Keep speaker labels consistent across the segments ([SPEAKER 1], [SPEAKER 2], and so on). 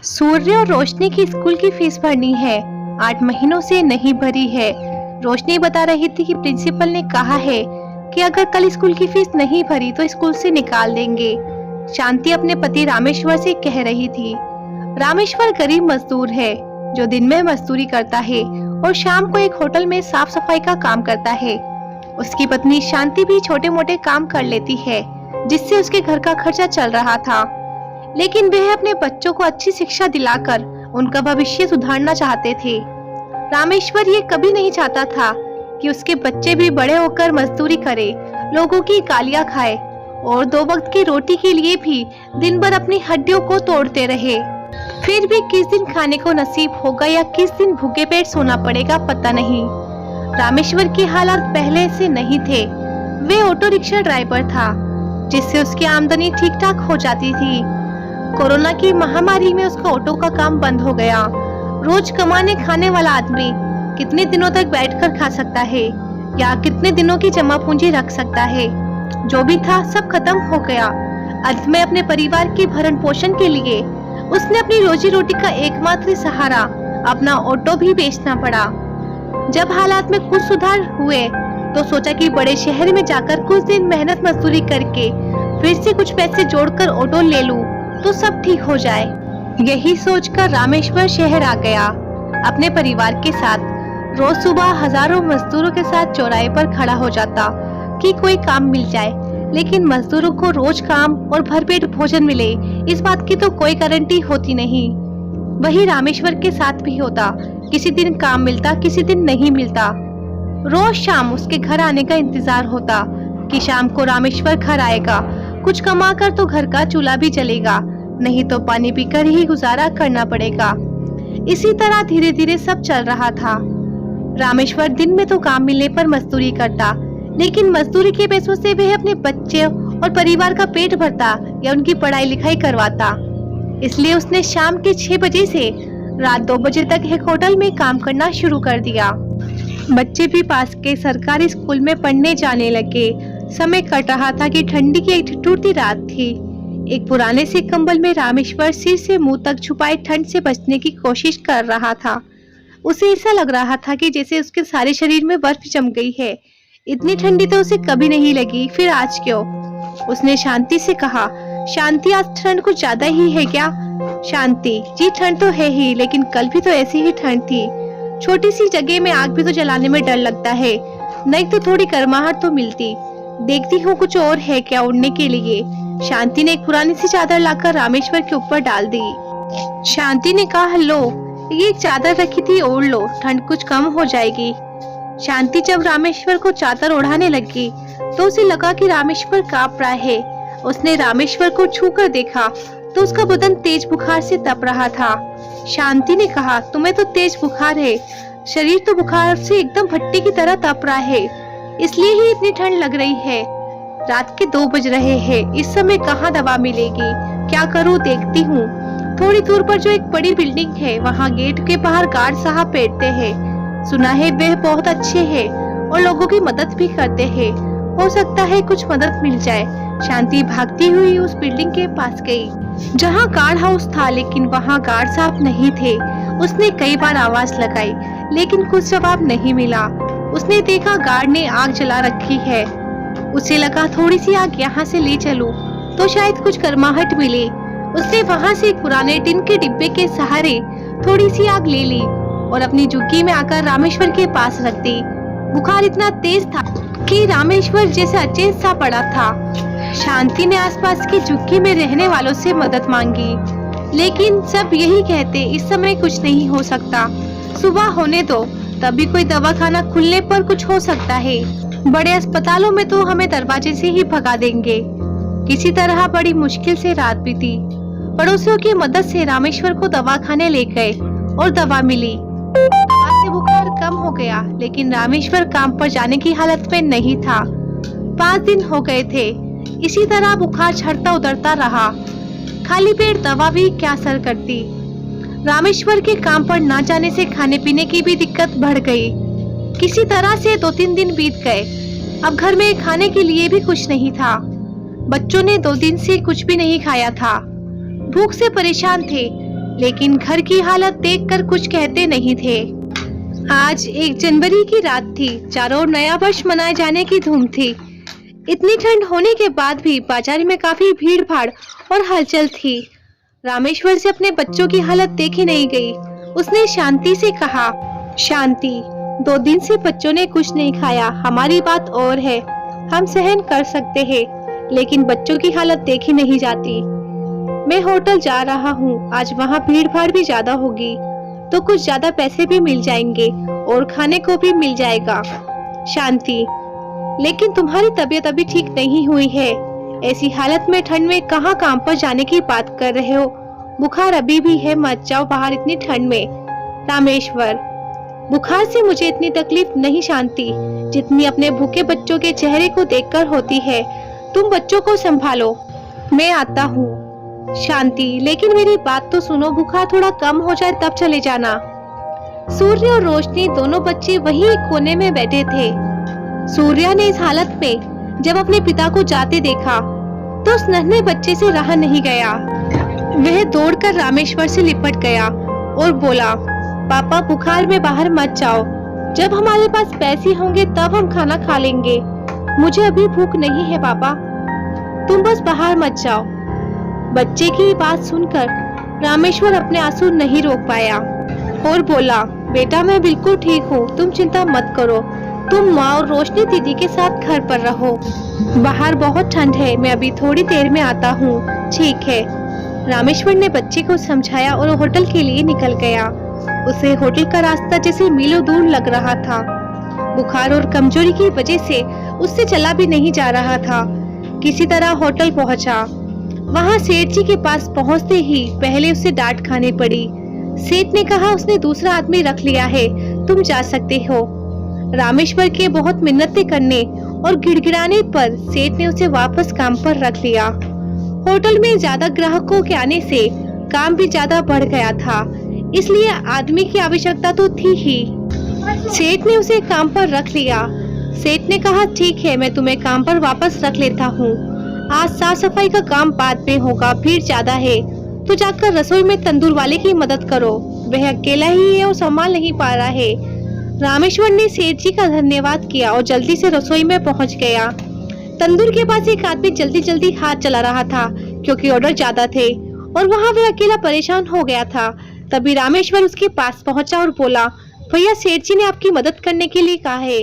[SPEAKER 1] सूर्य और रोशनी की स्कूल की फीस भरनी है। 8 महीनों से नहीं भरी है। रोशनी बता रही थी कि प्रिंसिपल ने कहा है कि अगर कल स्कूल की फीस नहीं भरी तो स्कूल से निकाल देंगे। शांति अपने पति रामेश्वर से कह रही थी। रामेश्वर गरीब मजदूर है जो दिन में मजदूरी करता है और शाम को एक होटल में साफ सफाई का काम करता है। उसकी पत्नी शांति भी छोटे मोटे काम कर लेती है जिससे उसके घर का खर्चा चल रहा था, लेकिन वह अपने बच्चों को अच्छी शिक्षा दिलाकर उनका भविष्य सुधारना चाहते थे। रामेश्वर ये कभी नहीं चाहता था कि उसके बच्चे भी बड़े होकर मजदूरी करे, लोगों की गालियां खाए और 2 वक्त की रोटी के लिए भी दिन भर अपनी हड्डियों को तोड़ते रहे। फिर भी किस दिन खाने को नसीब होगा या किस दिन भूखे पेट सोना पड़ेगा पता नहीं। रामेश्वर के हालात पहले से नहीं थे। वे ऑटो रिक्शा ड्राइवर था जिससे उसकी आमदनी ठीक ठाक हो जाती थी। कोरोना की महामारी में उसका ऑटो का काम बंद हो गया। रोज कमाने खाने वाला आदमी कितने दिनों तक बैठकर खा सकता है या कितने दिनों की जमा पूंजी रख सकता है। जो भी था सब खत्म हो गया। अंत में अपने परिवार के भरण पोषण के लिए उसने अपनी रोजी रोटी का एकमात्र सहारा अपना ऑटो भी बेचना पड़ा। जब हालात में कुछ सुधार हुए तो सोचा कि बड़े शहर में जाकर कुछ दिन मेहनत मजदूरी करके फिर से कुछ पैसे जोड़कर ऑटो ले लूं तो सब ठीक हो जाए। यही सोचकर रामेश्वर शहर आ गया अपने परिवार के साथ। रोज सुबह हजारों मजदूरों के साथ चौराहे पर खड़ा हो जाता कि कोई काम मिल जाए, लेकिन मजदूरों को रोज काम और भरपेट भोजन मिले इस बात की तो कोई गारंटी होती नहीं। वही रामेश्वर के साथ भी होता। किसी दिन काम मिलता, किसी दिन नहीं मिलता। रोज शाम उसके घर आने का इंतजार होता कि शाम को रामेश्वर घर आएगा। कुछ कमाकर तो घर का चूल्हा भी जलेगा, नहीं तो पानी पीकर ही गुजारा करना पड़ेगा। इसी तरह धीरे धीरे सब चल रहा था। रामेश्वर दिन में तो काम मिलने पर मजदूरी करता, लेकिन मजदूरी के पैसों से वह अपने बच्चे और परिवार का पेट भरता या उनकी पढ़ाई लिखाई करवाता। इसलिए उसने शाम के 6 बजे से रात 2 बजे तक एक होटल में काम करना शुरू कर दिया। बच्चे भी पास के सरकारी स्कूल में पढ़ने जाने लगे। समय कट रहा था कि ठंडी की एक ठिठुरती रात थी। एक पुराने से कंबल में रामेश्वर सिर से मुंह तक छुपाए ठंड से बचने की कोशिश कर रहा था। उसे ऐसा लग रहा था कि जैसे उसके सारे शरीर में बर्फ जम गई है। इतनी ठंडी तो उसे कभी नहीं लगी, फिर आज क्यों? उसने शांति से कहा, शांति आज ठंड कुछ ज्यादा ही है क्या? शांति जी ठंड तो है ही, लेकिन कल भी तो ऐसी ही ठंड थी। छोटी सी जगह में आग भी तो जलाने में डर लगता है, नहीं तो थोड़ी गर्माहट तो मिलती। देखती हूँ कुछ और है क्या उड़ने के लिए। शांति ने एक पुरानी सी चादर लाकर रामेश्वर के ऊपर डाल दी। शांति ने कहा, लो ये एक चादर रखी थी, ओढ़ लो, ठंड कुछ कम हो जाएगी। शांति जब रामेश्वर को चादर ओढ़ाने लगी तो उसे लगा कि रामेश्वर कांप रहा है। उसने रामेश्वर को छूकर देखा तो उसका बदन तेज बुखार से तप रहा था। शांति ने कहा, तुम्हें तो तेज बुखार है, शरीर तो बुखार से एकदम भट्टी की तरह तप रहा है, इसलिए ही इतनी ठंड लग रही है। रात के 2 बज रहे हैं, इस समय कहाँ दवा मिलेगी? क्या करूँ, देखती हूँ। थोड़ी दूर पर जो एक बड़ी बिल्डिंग है वहाँ गेट के बाहर गार्ड साहब बैठते हैं। सुना है वे बहुत अच्छे हैं और लोगों की मदद भी करते हैं। हो सकता है कुछ मदद मिल जाए। शांति भागती हुई उस बिल्डिंग के पास गई जहाँ गार्ड हाउस था, लेकिन वहाँ गार्ड साहब नहीं थे। उसने कई बार आवाज लगाई लेकिन कुछ जवाब नहीं मिला। उसने देखा गार्ड ने आग जला रखी है। उसे लगा थोड़ी सी आग यहाँ से ले चलूं तो शायद कुछ गर्माहट मिले। उसने वहाँ से एक पुराने टिन के डिब्बे के सहारे थोड़ी सी आग ले ली और अपनी झुग्गी में आकर रामेश्वर के पास रख दी। बुखार इतना तेज था कि रामेश्वर जैसे अचेत सा पड़ा था। शांति ने आसपास की झुग्गी में रहने वालों से मदद मांगी, लेकिन सब यही कहते, इस समय कुछ नहीं हो सकता, सुबह होने दो, तभी कोई दवाखाना खुलने पर कुछ हो सकता है। बड़े अस्पतालों में तो हमें दरवाजे से ही भगा देंगे। किसी तरह बड़ी मुश्किल से रात बीती। पड़ोसियों की मदद से रामेश्वर को दवाखाने ले गए और दवा मिली। दवा से बुखार कम हो गया, लेकिन रामेश्वर काम पर जाने की हालत में नहीं था। 5 दिन हो गए थे। इसी तरह बुखार चढ़ता उतरता रहा। खाली पेट दवा भी क्या असर करती। रामेश्वर के काम पर ना जाने से खाने पीने की भी दिक्कत बढ़ गई। किसी तरह से 2-3 दिन बीत गए। अब घर में खाने के लिए भी कुछ नहीं था। बच्चों ने 2 दिन से कुछ भी नहीं खाया था। भूख से परेशान थे। लेकिन घर की हालत देखकर कुछ कहते नहीं थे। आज 1 जनवरी की रात थी। चारों ओर नया वर्ष मनाए जाने की धूम थी। इतनी ठंड होने के बाद भी बाजार में काफी भीड़ भाड़ और हलचल थी। रामेश्वर से अपने बच्चों की हालत देखी नहीं गई। उसने शांति से कहा, शांति, 2 दिन से बच्चों ने कुछ नहीं खाया। हमारी बात और है, हम सहन कर सकते हैं, लेकिन बच्चों की हालत देखी नहीं जाती। मैं होटल जा रहा हूँ, आज वहाँ भीड़ भाड़ भी ज्यादा होगी, तो कुछ ज्यादा पैसे भी मिल जाएंगे और खाने को भी मिल जाएगा। शांति, लेकिन तुम्हारी तबीयत अभी ठीक नहीं हुई है। ऐसी हालत में ठंड में कहाँ काम पर जाने की बात कर रहे हो? बुखार अभी भी है, मत जाओ बाहर इतनी ठंड में। रामेश्वर, बुखार से मुझे इतनी तकलीफ नहीं शांति, जितनी अपने भूखे बच्चों के चेहरे को देखकर होती है। तुम बच्चों को संभालो, मैं आता हूँ। शांति, लेकिन मेरी बात तो सुनो, बुखार थोड़ा कम हो जाए तब चले जाना। सूर्य और रोशनी दोनों बच्चे वहीं एक कोने में बैठे थे। सूर्या ने इस हालत में जब अपने पिता को जाते देखा तो उस नन्हे बच्चे से रहा नहीं गया। वह दौड़कर रामेश्वर से लिपट गया और बोला, पापा बुखार में बाहर मत जाओ, जब हमारे पास पैसे होंगे तब हम खाना खा लेंगे। मुझे अभी भूख नहीं है पापा, तुम बस बाहर मत जाओ। बच्चे की बात सुनकर रामेश्वर अपने आंसू नहीं रोक पाया और बोला, बेटा मैं बिल्कुल ठीक हूँ, तुम चिंता मत करो। तुम माँ और रोशनी दीदी के साथ घर पर रहो, बाहर बहुत ठंड है, मैं अभी थोड़ी देर में आता हूँ। ठीक है। रामेश्वर ने बच्चे को समझाया और होटल के लिए निकल गया। उसे होटल का रास्ता जैसे मीलों दूर लग रहा था। बुखार और कमजोरी की वजह से उससे चला भी नहीं जा रहा था। किसी तरह होटल पहुंचा। वहां सेठ जी के पास पहुंचते ही पहले उसे डांट खानी पड़ी। सेठ ने कहा, उसने दूसरा आदमी रख लिया है, तुम जा सकते हो। रामेश्वर के बहुत मिन्नतें करने और गिड़गिड़ाने पर सेठ ने उसे वापस काम पर रख लिया। होटल में ज्यादा ग्राहकों के आने से काम भी ज्यादा बढ़ गया था, इसलिए आदमी की आवश्यकता तो थी ही। सेठ ने उसे काम पर रख लिया। सेठ ने कहा, ठीक है, मैं तुम्हें काम पर वापस रख लेता हूँ। आज साफ सफाई का काम बाद में होगा, भीड़ ज्यादा है, तो जाकर रसोई में तंदूर वाले की मदद करो, वह अकेला ही है और संभाल नहीं पा रहा है। रामेश्वर ने सेठ जी का धन्यवाद किया और जल्दी से रसोई में पहुंच गया। तंदूर के पास एक आदमी जल्दी जल्दी हाथ चला रहा था, क्योंकि ऑर्डर ज्यादा थे और वहाँ वह अकेला परेशान हो गया था। तभी रामेश्वर उसके पास पहुंचा और बोला, भैया सेठ जी ने आपकी मदद करने के लिए कहा है।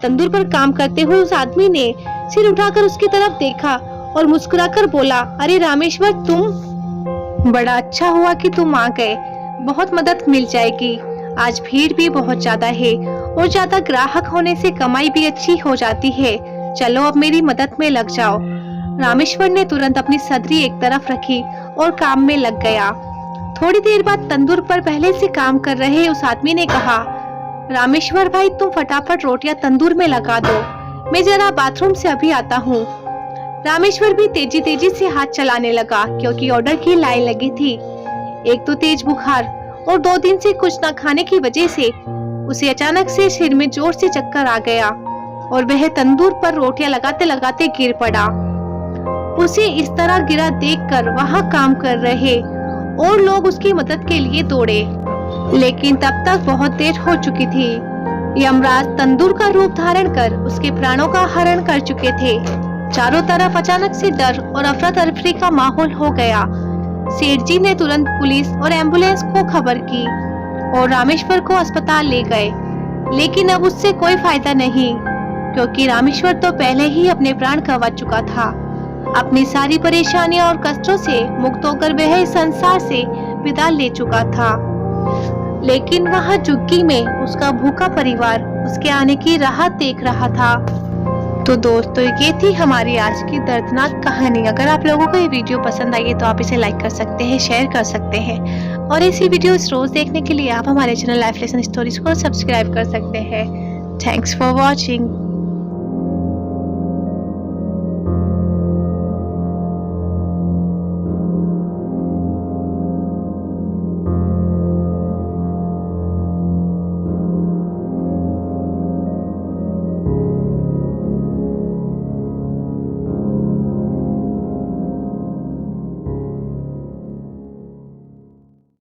[SPEAKER 1] तंदूर पर काम करते हुए उस आदमी ने सिर उठाकर उसकी तरफ देखा और मुस्कुराकर बोला, अरे रामेश्वर, तुम, बड़ा अच्छा हुआ कि तुम आ गए, बहुत मदद मिल जाएगी। आज भीड़ भी बहुत ज्यादा है और ज्यादा ग्राहक होने से कमाई भी अच्छी हो जाती है। चलो अब मेरी मदद में लग जाओ। रामेश्वर ने तुरंत अपनी सदरी एक तरफ रखी और काम में लग गया। थोड़ी देर बाद तंदूर पर पहले से काम कर रहे उस आदमी ने कहा, रामेश्वर भाई, तुम फटाफट रोटियां तंदूर में लगा दो, मैं जरा बाथरूम से अभी आता हूँ। रामेश्वर भी तेजी तेजी से हाथ चलाने लगा, क्योंकि ऑर्डर की लाइन लगी थी। एक तो तेज बुखार और 2 दिन से कुछ न खाने की वजह से उसे अचानक से सिर में जोर से चक्कर आ गया और वह तंदूर पर रोटियां लगाते लगाते गिर पड़ा। उसे इस तरह गिरा देखकर वहां काम कर रहे और लोग उसकी मदद के लिए दौड़े, लेकिन तब तक बहुत देर हो चुकी थी। यमराज तंदूर का रूप धारण कर उसके प्राणों का हरण कर चुके थे। चारों तरफ अचानक से डर और अफरा तफरी का माहौल हो गया। सेठ जी ने तुरंत पुलिस और एम्बुलेंस को खबर की और रामेश्वर को अस्पताल ले गए, लेकिन अब उससे कोई फायदा नहीं, क्योंकि रामेश्वर तो पहले ही अपने प्राण गंवा चुका था। अपनी सारी परेशानियों और कष्टों से मुक्त होकर वह इस संसार से विदा ले चुका था। लेकिन वहाँ झुग्गी में उसका भूखा परिवार उसके आने की राह देख रहा था। तो दोस्तों, ये थी हमारी आज की दर्दनाक कहानी। अगर आप लोगों को ये वीडियो पसंद आई है तो आप इसे लाइक कर सकते हैं, शेयर कर सकते हैं, और ऐसी वीडियोस रोज देखने के लिए आप हमारे चैनल लाइफ लेसन स्टोरीज को सब्सक्राइब कर सकते हैं। Thanks for watching.